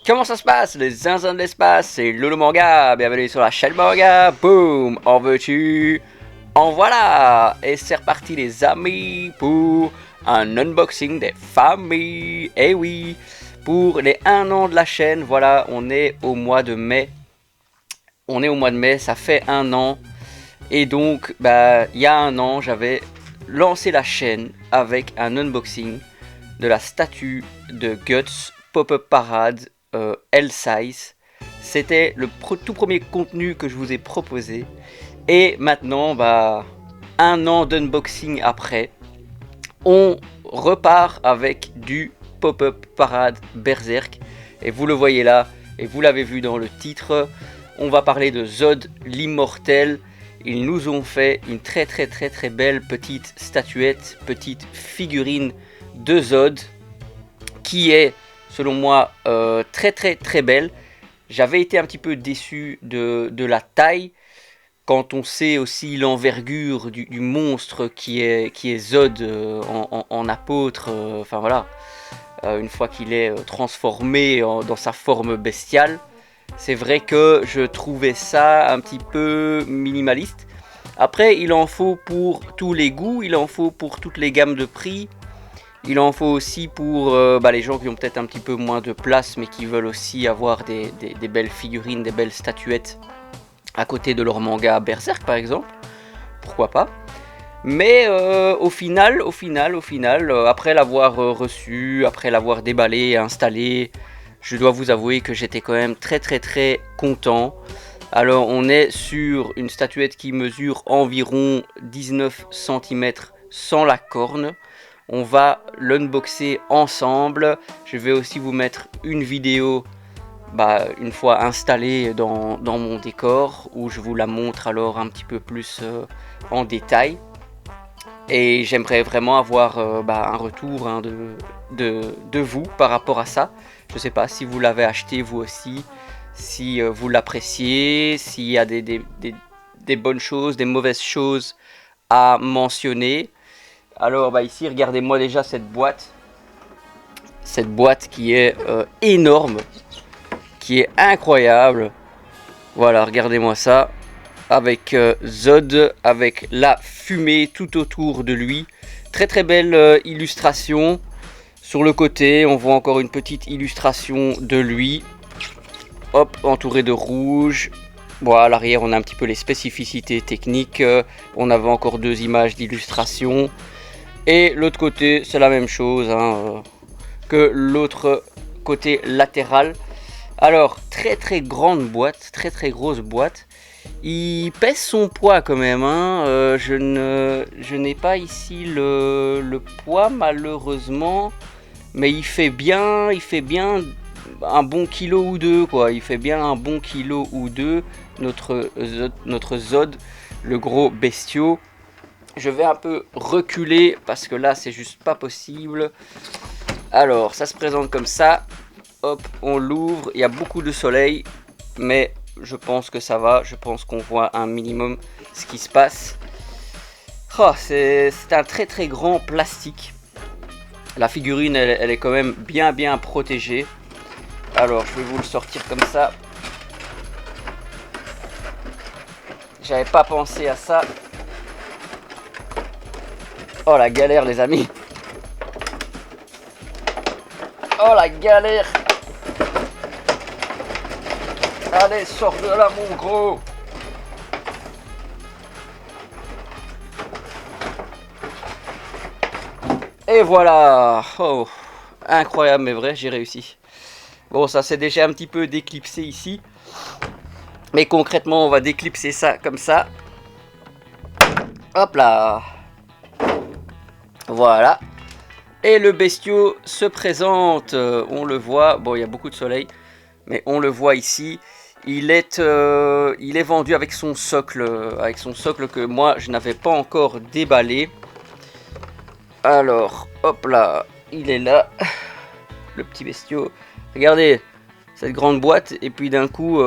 Comment ça se passe, les zinzins de l'espace? C'est Lolo Manga, bienvenue sur la chaîne Manga. Boum, en veux-tu? En voilà. Et c'est reparti les amis pour un unboxing des familles. Eh oui, pour les 1 an de la chaîne, voilà, on est au mois de mai. Ça fait 1 an. Et donc, il y a 1 an, j'avais lancé la chaîne avec un unboxing de la statue de Guts Pop-Up Parade L-Size. C'était le tout premier contenu que je vous ai proposé. Et maintenant, 1 an d'unboxing après, on repart avec du Pop-Up Parade Berserk. Et vous le voyez là, et vous l'avez vu dans le titre, on va parler de Zod l'Immortel. Ils nous ont fait une très belle petite statuette, petite figurine de Zod, qui est selon moi très belle. J'avais été un petit peu déçu de la taille, quand on sait aussi l'envergure du monstre qui est Zod en apôtre, enfin voilà, une fois qu'il est transformé dans sa forme bestiale. C'est vrai que je trouvais ça un petit peu minimaliste. Après, il en faut pour tous les goûts, il en faut pour toutes les gammes de prix. Il en faut aussi pour les gens qui ont peut-être un petit peu moins de place, mais qui veulent aussi avoir des belles figurines, des belles statuettes à côté de leur manga Berserk par exemple. Pourquoi pas. Mais au final, après l'avoir reçu, après l'avoir déballé et installé, je dois vous avouer que j'étais quand même très content. Alors on est sur une statuette qui mesure environ 19 cm sans la corne. On va l'unboxer ensemble. Je vais aussi vous mettre une vidéo une fois installée dans mon décor, où je vous la montre alors un petit peu plus en détail. Et j'aimerais vraiment avoir un retour de vous par rapport à ça. Je ne sais pas si vous l'avez acheté vous aussi, si vous l'appréciez, s'il y a des bonnes choses, des mauvaises choses à mentionner. Alors ici, regardez-moi déjà cette boîte qui est énorme, qui est incroyable. Voilà, regardez-moi ça, avec Zod, avec la fumée tout autour de lui. Très belle illustration. Sur le côté, on voit encore une petite illustration de lui. Hop, entouré de rouge. Bon, à l'arrière, on a un petit peu les spécificités techniques. On avait encore 2 images d'illustration. Et l'autre côté, c'est la même chose que l'autre côté latéral. Alors, très grande boîte, très grosse boîte. Il pèse son poids quand même. Je n'ai pas ici le poids malheureusement. Mais il fait bien un bon kilo ou deux, quoi. Il fait bien un bon kilo ou deux, notre Zod, le gros bestiau. Je vais un peu reculer parce que là c'est juste pas possible. Alors ça se présente comme ça. Hop, on l'ouvre. Il y a beaucoup de soleil, mais je pense que ça va. Je pense qu'on voit un minimum ce qui se passe. Oh, c'est un très grand plastique. La figurine elle est quand même bien protégée. Alors je vais vous le sortir comme ça. J'avais pas pensé à ça. Oh la galère les amis. Oh la galère. Allez, sors de là mon gros. Et voilà. Oh, incroyable mais vrai, j'ai réussi. Bon, ça s'est déjà un petit peu déclipsé ici. Mais concrètement, on va déclipser ça comme ça. Hop là. Voilà. Et le bestiau se présente. On le voit. Bon, il y a beaucoup de soleil. Mais on le voit ici. il est vendu avec son socle que moi je n'avais pas encore déballé. Alors, hop là, il est là, le petit bestiau. Regardez cette grande boîte et puis d'un coup,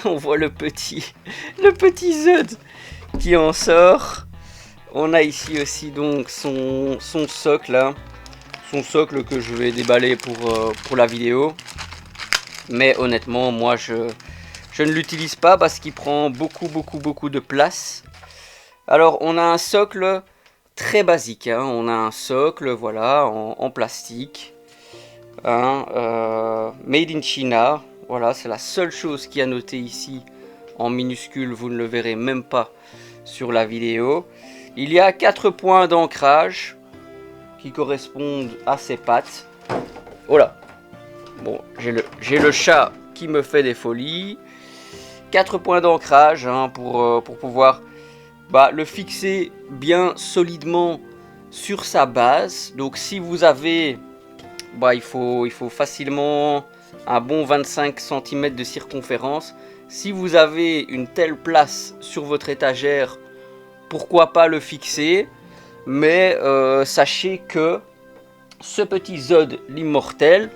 on voit le petit Zod qui en sort. On a ici aussi donc son socle, hein. Son socle que je vais déballer pour la vidéo. Mais honnêtement, moi je ne l'utilise pas parce qu'il prend beaucoup de place. Alors on a un socle très basique, hein. On a un socle, voilà, en plastique, hein, made in China. Voilà, c'est la seule chose qui est notée ici en minuscule, vous ne le verrez même pas sur la vidéo. Il y a 4 points d'ancrage qui correspondent à ses pattes. Oh là, bon, j'ai le chat qui me fait des folies. 4 points d'ancrage, hein, pour pouvoir le fixer bien solidement sur sa base. Donc si vous avez, il faut facilement un bon 25 cm de circonférence. Si vous avez une telle place sur votre étagère, pourquoi pas le fixer. Mais sachez que ce petit Zod l'immortel,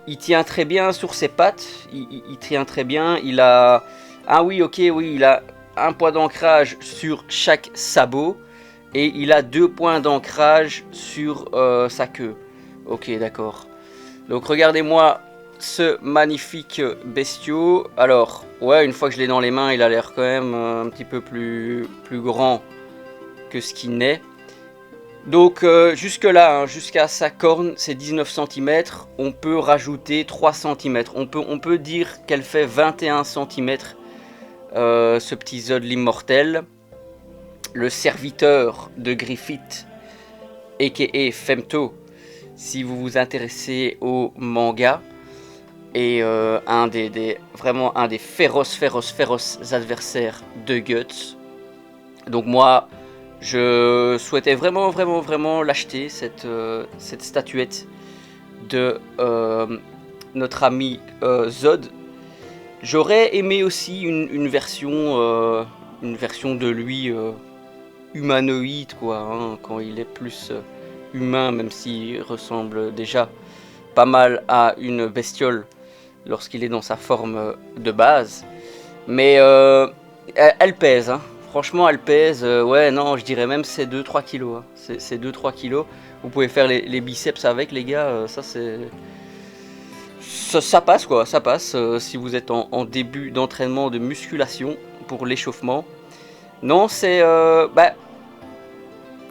il tient très bien sur ses pattes. Il tient très bien. Il a... Ah oui, ok, oui, il a un point d'ancrage sur chaque sabot. Et il a 2 points d'ancrage sur sa queue. Ok, d'accord. Donc regardez-moi ce magnifique bestiau. Alors, ouais, une fois que je l'ai dans les mains, il a l'air quand même un petit peu plus grand que ce qu'il n'est. Donc jusque là, hein, jusqu'à sa corne, c'est 19 cm, on peut rajouter 3 cm. On peut dire qu'elle fait 21 cm, ce petit Zod l'immortel. Le serviteur de Griffith, a.k.a. Femto, si vous vous intéressez au manga. Et vraiment un des féroces adversaires de Guts. Donc moi, je souhaitais vraiment l'acheter, cette statuette de notre ami Zod. J'aurais aimé aussi une version de lui humanoïde, quoi, hein, quand il est plus humain, même s'il ressemble déjà pas mal à une bestiole lorsqu'il est dans sa forme de base. Mais elle pèse, hein. Franchement, elle pèse, ouais, non, je dirais même c'est 2-3 kilos. Hein. C'est 2-3 kilos. Vous pouvez faire les biceps avec, les gars, ça c'est... Ça passe, quoi, ça passe, si vous êtes en début d'entraînement de musculation pour l'échauffement. Non, c'est...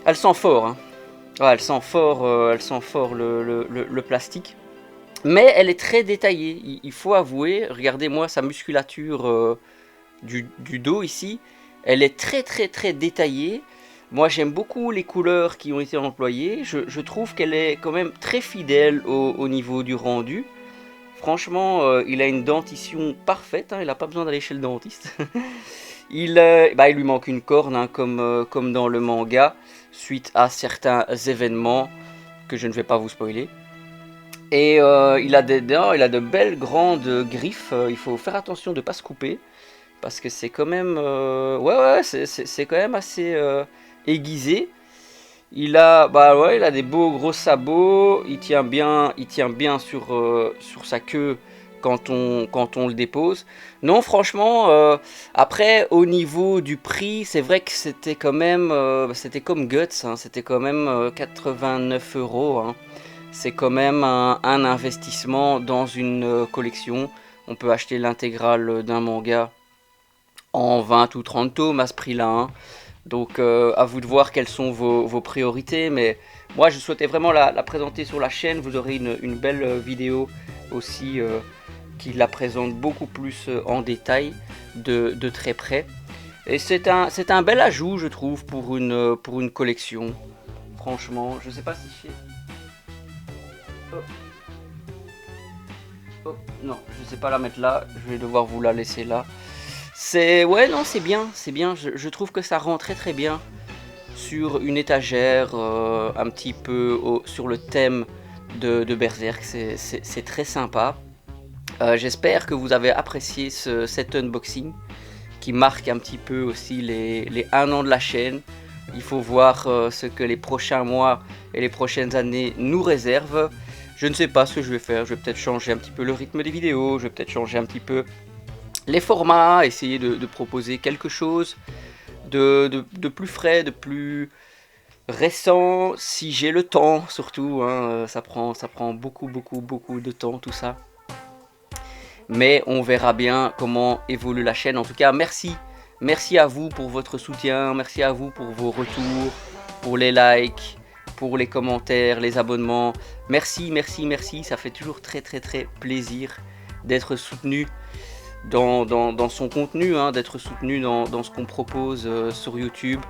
elle sent fort, hein. Ouais, elle sent fort le plastique. Mais elle est très détaillée, il faut avouer. Regardez-moi sa musculature du dos ici. Elle est très détaillée. Moi j'aime beaucoup les couleurs qui ont été employées. Je trouve qu'elle est quand même très fidèle au niveau du rendu. Franchement, il a une dentition parfaite, hein, il n'a pas besoin d'aller chez le dentiste. il lui manque une corne, hein, comme dans le manga, suite à certains événements que je ne vais pas vous spoiler. Et il a de belles grandes griffes. Il faut faire attention de ne pas se couper. Parce que c'est quand même... c'est quand même assez aiguisé. Il a des beaux gros sabots. Il tient bien sur sa queue quand on le dépose. Non, franchement, après, au niveau du prix, c'est vrai que c'était quand même... c'était comme Guts, hein, c'était quand même 89 €. Hein. C'est quand même un investissement dans une collection. On peut acheter l'intégrale d'un manga en 20 ou 30 tomes à ce prix-là. Hein. Donc à vous de voir quelles sont vos priorités. Mais moi je souhaitais vraiment la présenter sur la chaîne. Vous aurez une belle vidéo aussi qui la présente beaucoup plus en détail, de très près. Et c'est un bel ajout, je trouve, pour une collection. Franchement, je sais pas si je... Oh, non, je sais pas la mettre là, je vais devoir vous la laisser là. Ouais, non, c'est bien, je trouve que ça rend très bien sur une étagère, un petit peu sur le thème de Berserk, c'est très sympa. J'espère que vous avez apprécié cet unboxing qui marque un petit peu aussi les 1 an de la chaîne. Il faut voir ce que les prochains mois et les prochaines années nous réservent. Je ne sais pas ce que je vais faire, je vais peut-être changer un petit peu le rythme des vidéos, je vais peut-être changer un petit peu les formats, essayer de proposer quelque chose de plus frais, de plus récent, si j'ai le temps surtout, hein, ça prend beaucoup de temps tout ça. Mais on verra bien comment évolue la chaîne. En tout cas, merci à vous pour votre soutien, merci à vous pour vos retours, pour les likes, pour les commentaires, les abonnements. Merci, ça fait toujours très plaisir d'être soutenu dans son contenu, hein, d'être soutenu dans ce qu'on propose sur YouTube.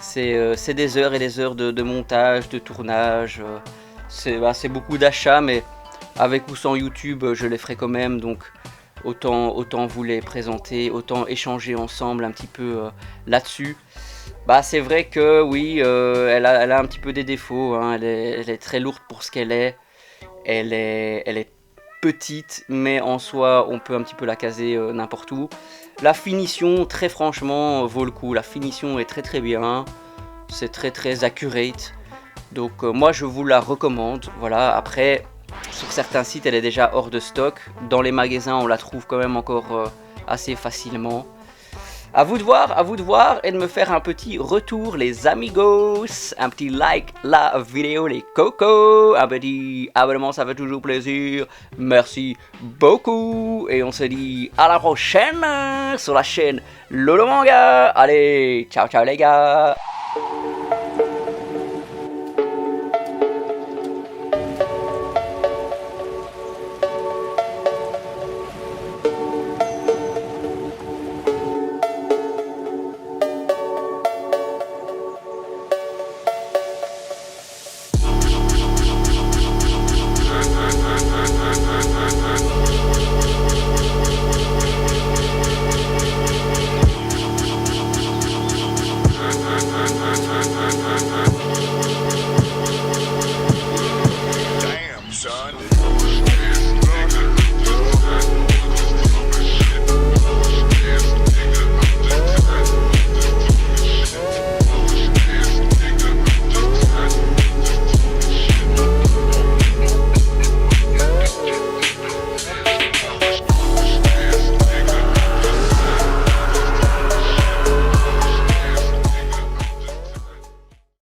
C'est des heures et des heures de montage, de tournage, c'est beaucoup d'achats, mais avec ou sans YouTube je les ferai quand même, donc autant vous les présenter, autant échanger ensemble un petit peu là-dessus. C'est vrai que oui, elle a un petit peu des défauts, hein, elle est très lourde pour ce qu'elle est, elle est petite, mais en soi on peut un petit peu la caser n'importe où. La finition, très franchement, vaut le coup. La finition est très bien, c'est très accurate, donc moi je vous la recommande. Voilà, après sur certains sites elle est déjà hors de stock, dans les magasins on la trouve quand même encore assez facilement. À vous de voir et de me faire un petit retour les amigos, un petit like la vidéo les cocos, un petit abonnement ça fait toujours plaisir, merci beaucoup et on se dit à la prochaine sur la chaîne Lolo Manga. Allez, ciao les gars.